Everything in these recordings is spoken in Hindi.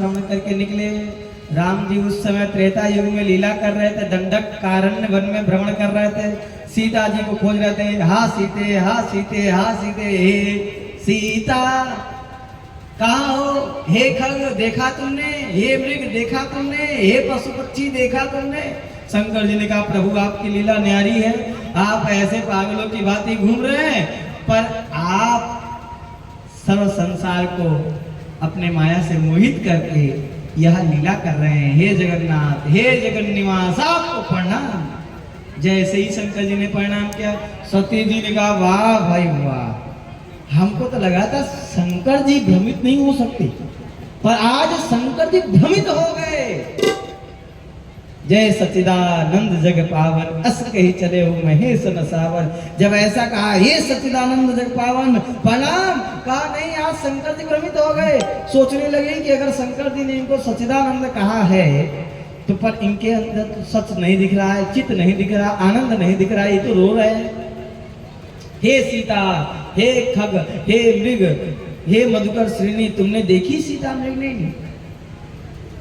श्रवण करके निकले। राम जी उस समय त्रेता युग में लीला कर रहे थे, दंडक कारण्य वन में भ्रमण कर रहे थे, सीता जी को खोज रहे थे। हा सीते, हा सीते, हा सीते, हे सीता कहाँ हो? हे खग देखा तुमने? हे मृग देखा तुमने? हे पशु पक्षी देखा तुमने? शंकर जी ने कहा प्रभु आपकी लीला न्यारी है, आप ऐसे पागलों की भांति घूम रहे हैं, पर आप सर्व संसार को अपने माया से मोहित करके यह लीला कर रहे हैं। हे जगन्नाथ, हे जगन्निवास, आपको प्रणाम। जैसे ही शंकर जी ने प्रणाम किया, सती जी ने कहा वाह भाई वाह, हमको तो लगा था शंकर जी भ्रमित नहीं हो सकते, पर आज शंकर जी भ्रमित हो गए। जय सच्चिदानंद जग पावन, अस कही चले हो महेश न सावन। जब ऐसा कहा हे सच्चिदानंद जग पावन प्रणाम, कहा नहीं आज शंकर जी भ्रमित हो गए। सोचने लगे कि अगर शंकर जी ने इनको सच्चिदानंद कहा है तो पर इनके अंदर तो सच नहीं दिख रहा है, चित्त नहीं दिख रहा, आनंद नहीं दिख रहा है, ये तो रो रहे हैं। हे सीता, हे खग, हे मृग, हे मधुकर श्रेणी, तुमने देखी सीता मृग नहीं?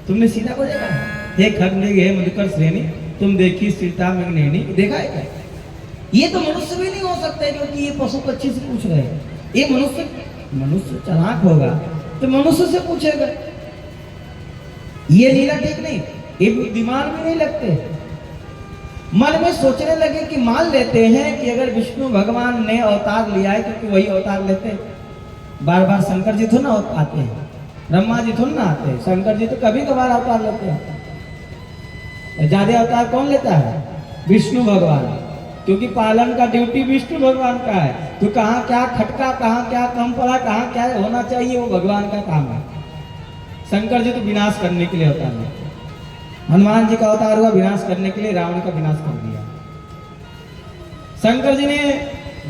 तुमने सीता को देखा? हे खग मृग, हे मधुकर श्रेणी, तुम देखी सीता मृग नहीं देखा है क्या? ये तो मनुष्य भी नहीं हो सकते, क्योंकि ये पशु पक्षी से पूछ रहे हैं। ये मनुष्य चालाक होगा तो मनुष्य से पूछेगा। ये लीला ठीक नहीं, ये बुद्धिमान भी नहीं लगते। मन में सोचने लगे कि मान लेते हैं कि अगर विष्णु भगवान ने अवतार लिया है, क्योंकि वही अवतार लेते हैं, बार बार शंकर जी थोड़ा ना आते हैं, ब्रह्मा जी थोड़ा ना आते हैं, शंकर जी तो कभी कभार अवतार लेते हैं। ज्यादा अवतार कौन लेता है? विष्णु भगवान, क्योंकि पालन का ड्यूटी विष्णु भगवान का है। तो कहाँ क्या खटका, कहाँ क्या कम पड़ा, कहाँ क्या होना चाहिए, वो भगवान का काम है। शंकर जी तो विनाश करने के लिए अवतार लेते। हनुमान जी का अवतार हुआ विनाश करने के लिए, रावण का विनाश कर दिया। शंकर जी ने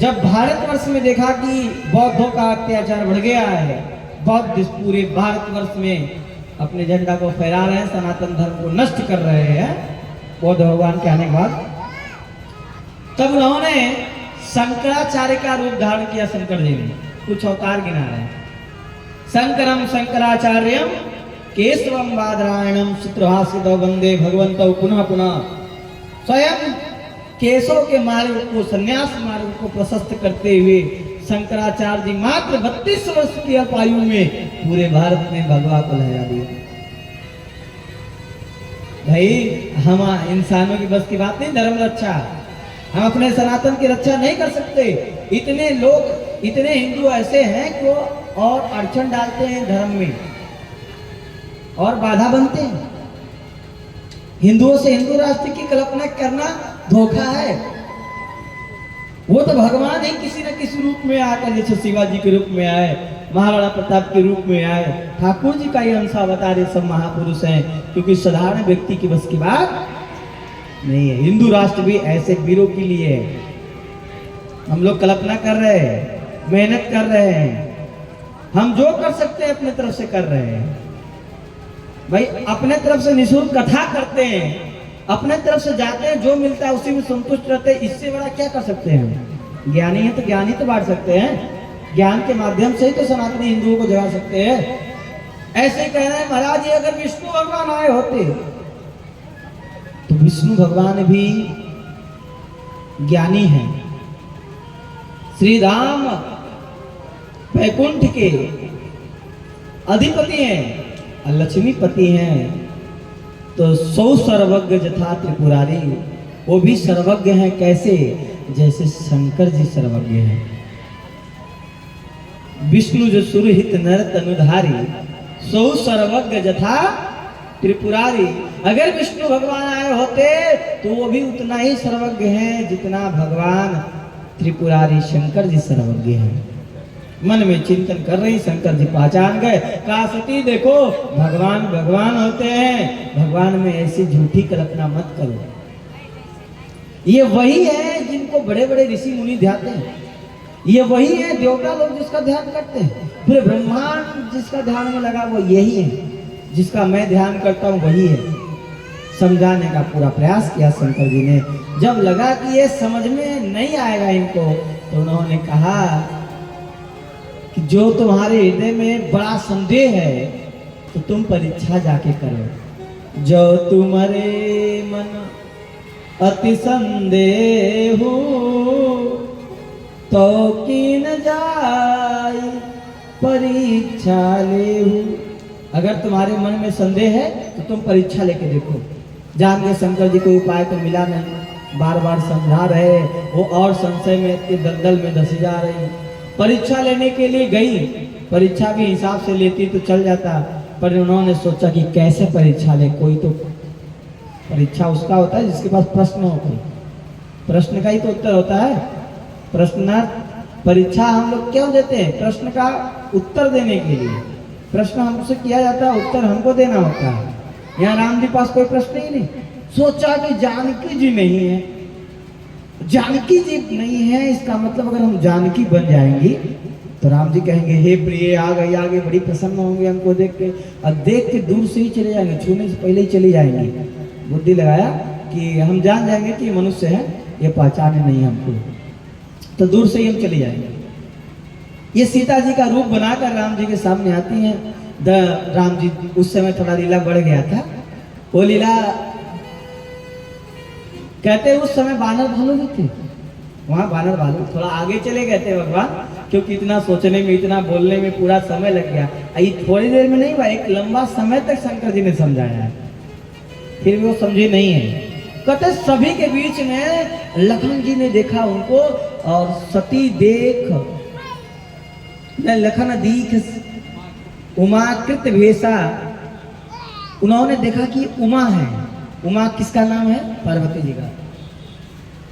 जब भारतवर्ष में देखा कि बौद्धों का अत्याचार बढ़ गया है, बौद्ध पूरे भारतवर्ष में अपने झंडा को फहरा रहे हैं, सनातन धर्म को नष्ट कर रहे हैं बौद्ध भगवान के आने के बाद, तब उन्होंने शंकराचार्य का रूप धारण किया। शंकर जी ने कुछ अवतार गिना रहे हैं। शंकरम शंकराचार्यम केशवम बादरायणम सूत्रभाष्यतो वंदे भगवंतो पुनः पुनः। स्वयं केशव के मार्ग को, संन्यास मार्ग को प्रशस्त करते हुए शंकराचार्य जी मात्र 32 वर्ष की आयु में पूरे भारत में भगवा को लहरा दिया। भाई हम इंसानों की बस की बात नहीं, धर्म रक्षा, हम अपने सनातन की रक्षा नहीं कर सकते। इतने लोग, इतने हिंदू ऐसे हैं कि वो और अड़चन डालते हैं धर्म में और बाधा बनते हैं। हिंदुओं से हिंदू राष्ट्र की कल्पना करना धोखा है। वो तो भगवान ही किसी न किसी रूप में आकर, जैसे शिवाजी के रूप में आए, महाराणा प्रताप के रूप में आए, ठाकुर जी का ही अंश अवतार, ये सब महापुरुष हैं, क्योंकि साधारण व्यक्ति की बस की बात नहीं है। हिंदू राष्ट्र भी ऐसे वीरों के लिए है। हम लोग कल्पना कर रहे हैं, मेहनत कर रहे हैं, हम जो कर सकते हैं अपने तरफ से कर रहे हैं। भाई अपने तरफ से निःशुल्क कथा करते हैं, अपने तरफ से जाते हैं, जो मिलता है उसी में संतुष्ट रहते हैं। इससे बड़ा क्या कर सकते हैं? ज्ञानी है तो ज्ञान ही तो बांट सकते हैं, ज्ञान के माध्यम से ही तो सनातनी हिंदुओं को जगा सकते हैं। ऐसे कह रहे हैं महाराज, ये अगर विष्णु भगवान आए होते तो विष्णु भगवान भी ज्ञानी हैं। श्री राम वैकुंठ के अधिपति हैं, लक्ष्मीपति हैं, तो सौ सर्वज्ञ जथा त्रिपुरारी, वो भी सर्वज्ञ हैं। कैसे? जैसे शंकर जी सर्वज्ञ हैं। विष्णु जो सुरहित नर तनुधारी, सौ सर्वज्ञ जथा त्रिपुरारी। अगर विष्णु भगवान आए होते तो वो भी उतना ही सर्वज्ञ हैं जितना भगवान त्रिपुरारी शंकर जी सर्वज्ञ हैं। मन में चिंतन कर रही, शंकर जी पहचान गए। कहा सती देखो, भगवान भगवान होते हैं, भगवान में ऐसी झूठी कल्पना मत करो। ये वही है जिनको बड़े बड़े ऋषि मुनि ध्याते हैं, ये वही है देवता लोग जिसका ध्यान करते हैं। पूरे ब्रह्मांड जिसका ध्यान में लगा वो यही है, जिसका मैं ध्यान करता हूँ वही है। समझाने का पूरा प्रयास किया शंकर जी ने। जब लगा कि ये समझ में नहीं आएगा इनको, तो उन्होंने कहा कि जो तुम्हारे हृदय में बड़ा संदेह है तो तुम परीक्षा जाके करो। जो तुम्हारे मन अति संदेह तो की न जाय परीक्षा लेहु। अगर तुम्हारे मन में संदेह है तो तुम परीक्षा लेके देखो। जान के शंकर जी को उपाय तो मिला नहीं, बार बार समझा रहे, वो और संशय में के दलदल में धसी जा रही। परीक्षा लेने के लिए गई, परीक्षा भी हिसाब से लेती तो चल जाता, पर उन्होंने सोचा कि कैसे परीक्षा ले। कोई तो परीक्षा उसका होता है जिसके पास प्रश्न होते हैं, प्रश्न का ही तो उत्तर होता है। प्रश्नार्थ परीक्षा हम लोग क्यों देते हैं? प्रश्न का उत्तर देने के लिए। प्रश्न हमसे किया जाता है, उत्तर हमको देना होता है। यहाँ राम जी पास कोई प्रश्न ही नहीं। सोचा कि जानकी जी नहीं है, जानकी जी नहीं है, इसका मतलब अगर हम जानकी बन जाएंगी तो राम जी कहेंगे हे प्रिय आ गई, आगे बड़ी प्रसन्न होंगे हमको देख के, और देख के दूर से ही चले जाएंगे, छूने से पहले ही चले जाएंगे। बुद्धि लगाया कि हम जान जाएंगे कि मनुष्य है, ये पहचाने नहीं हमको, तो दूर से ही हम चले जाएंगे। ये सीता जी का रूप बनाकर राम जी के सामने आती हैं। राम जी उस समय थोड़ा लीला बढ़ गया था। वो लीला कहते उस समय बानर भालू भी थे, वहां बानर भालू थोड़ा आगे चले गए थे भगवान, क्योंकि इतना सोचने में, इतना बोलने में पूरा समय लग गया। ये थोड़ी देर में नहीं हुआ, एक लंबा समय तक शंकर जी ने समझाया है, फिर भी वो समझे नहीं है। कहते सभी के बीच में लखन जी ने देखा उनको, और सती देख न लखन दीख उमाकृत भेषा, उन्होंने देखा कि उमा है। उमा किसका नाम है? पार्वती जी का।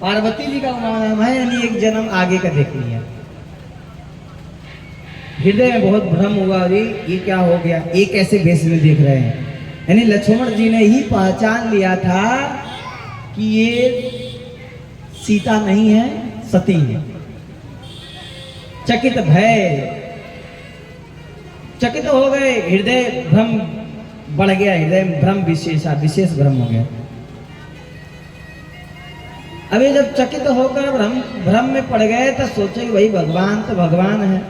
पार्वती जी का उमा नाम है, यानी एक जन्म आगे का देख लिया। हृदय में बहुत भ्रम हुआ, अरे ये क्या हो गया, ये कैसे भेष में देख रहे हैं। यानी लक्ष्मण जी ने ही पहचान लिया था कि ये सीता नहीं है, सती है। चकित भय, चकित हो गए, हृदय भ्रम बढ़ गया, हृदय भ्रम विशेष भ्रम हो गया। अभी जब चकित होकर भ्रम में पड़ गए तो सोचे कि भाई भगवान तो भगवान है,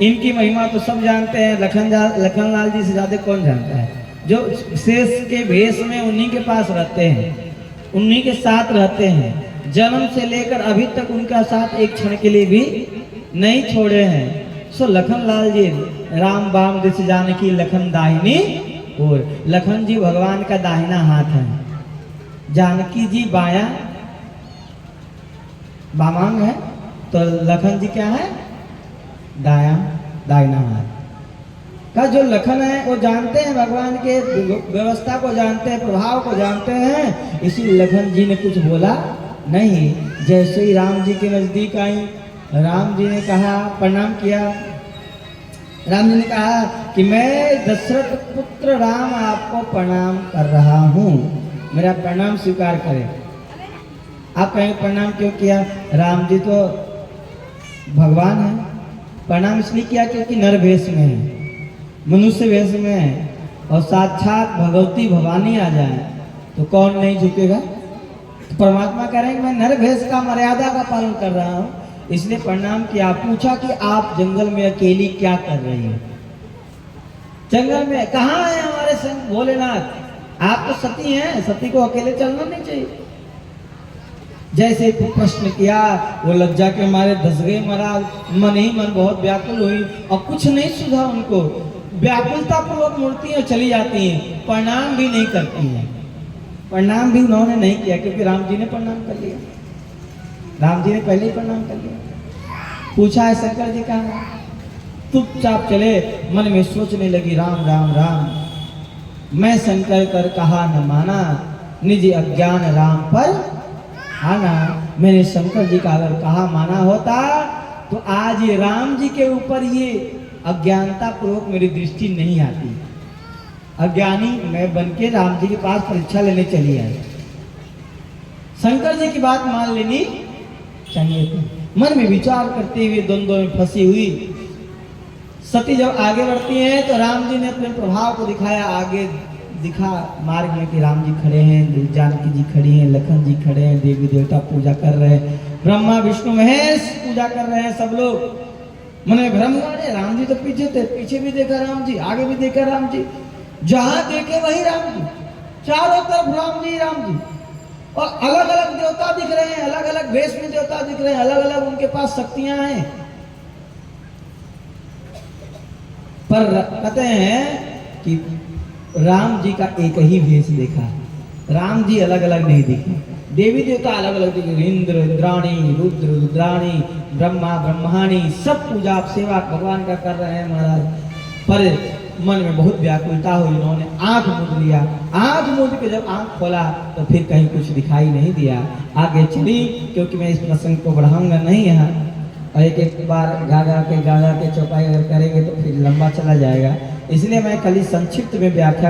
इनकी महिमा तो सब जानते हैं, लखनलाल जी से ज्यादा कौन जानता है। जो शेष के भेष में उन्हीं के पास रहते हैं, उन्हीं के साथ रहते हैं, जन्म से लेकर अभी तक उनका साथ एक क्षण के लिए भी नहीं छोड़े हैं। सो लखनलाल जी राम बाम दिस जानकी लखन दाहिनी और, लखन जी भगवान का दाहिना हाथ है, जानकी जी बाया बामांग है, तो लखन जी क्या है? दाहिना हाथ का। जो लखन है वो जानते हैं भगवान के व्यवस्था को, जानते हैं प्रभाव को, जानते हैं, इसी लखन जी ने कुछ बोला नहीं। जैसे ही राम जी के नजदीक आई, राम जी ने कहा, प्रणाम किया। राम जी ने कहा कि मैं दशरथ पुत्र राम आपको प्रणाम कर रहा हूँ, मेरा प्रणाम स्वीकार करें। आप कहेंगे प्रणाम क्यों किया? राम जी तो भगवान है, प्रणाम इसलिए किया क्योंकि नर भेष में है, मनुष्य भेष में है, और साक्षात भगवती भवानी आ जाए तो कौन नहीं झुकेगा। तो परमात्मा कह रहे हैं मैं नर भेष का मर्यादा का पालन कर रहा हूँ, इसलिए प्रणाम किया। पूछा कि आप जंगल में अकेली क्या कर रही हो? जंगल में कहाँ है हमारे संग भोलेनाथ? आप तो सती हैं, सती को अकेले चलना नहीं चाहिए। जैसे प्रश्न किया, वो लज्जा के मारे धस गए महाराज, मन ही मन बहुत व्याकुल हुई, और कुछ नहीं सुझा उनको। व्याकुलता पूर्वक मूर्तियां चली जाती हैं, प्रणाम भी नहीं करती हैं। प्रणाम भी उन्होंने नहीं किया क्योंकि राम जी ने प्रणाम कर लिया, राम जी ने पहले ही प्रणाम कर लिया। पूछा है शंकर जी का, चुपचाप चले, मन में सोचने लगी राम राम राम, मैं शंकर कर कहा न माना, निज अज्ञान राम पर आना। मैंने शंकर जी का अगर कहा माना होता तो आज ये राम जी के ऊपर ये अज्ञानता पूर्वक मेरी दृष्टि नहीं आती। अज्ञानी मैं बनके राम जी के पास परीक्षा लेने चली आई। शंकर जी की बात मान लेनी चाहिए थी। मन में विचार करते हुए द्वंद्व में फंसी हुई सती जब आगे बढ़ती हैं तो राम जी ने अपने प्रभाव को दिखाया, आगे दिखा मार्ग में कि राम जी खड़े हैं, जानकी जी खड़ी हैं, लखन जी खड़े हैं, देवी देवता पूजा कर रहे हैं, ब्रह्मा विष्णु महेश पूजा कर रहे हैं, सब लोग। मन में भ्रम हुआ, राम जी तो पीछे थे, पीछे भी देखा राम जी, आगे भी देखा राम जी, जहां देखे वही राम जी, चारों तरफ राम जी राम जी। और अलग अलग देवता दिख रहे हैं, अलग अलग वेश में देवता दिख रहे हैं, अलग अलग उनके पास शक्तियां हैं। पर कहते हैं कि राम जी का एक ही वेश देखा, राम जी अलग अलग नहीं दिखे। देवी देवता अलग अलग दिखे, इंद्र इंद्राणी, रुद्र रुद्राणी, ब्रह्मा ब्रह्माणी, सब पूजा सेवा भगवान का कर रहे हैं महाराज। पर मन में बहुत व्याकुलता हुई, इन्होंने आंख मूंद लिया। आंख मूंद के जब आंख खोला तो फिर कहीं कुछ दिखाई नहीं दिया। आगे चली, क्योंकि मैं इस प्रसंग को बढ़ाऊंगा नहीं यहाँ, और एक एक बार गा के चौपाई अगर करेंगे तो फिर लंबा चला जाएगा, इसलिए मैं खाली संक्षिप्त में व्याख्या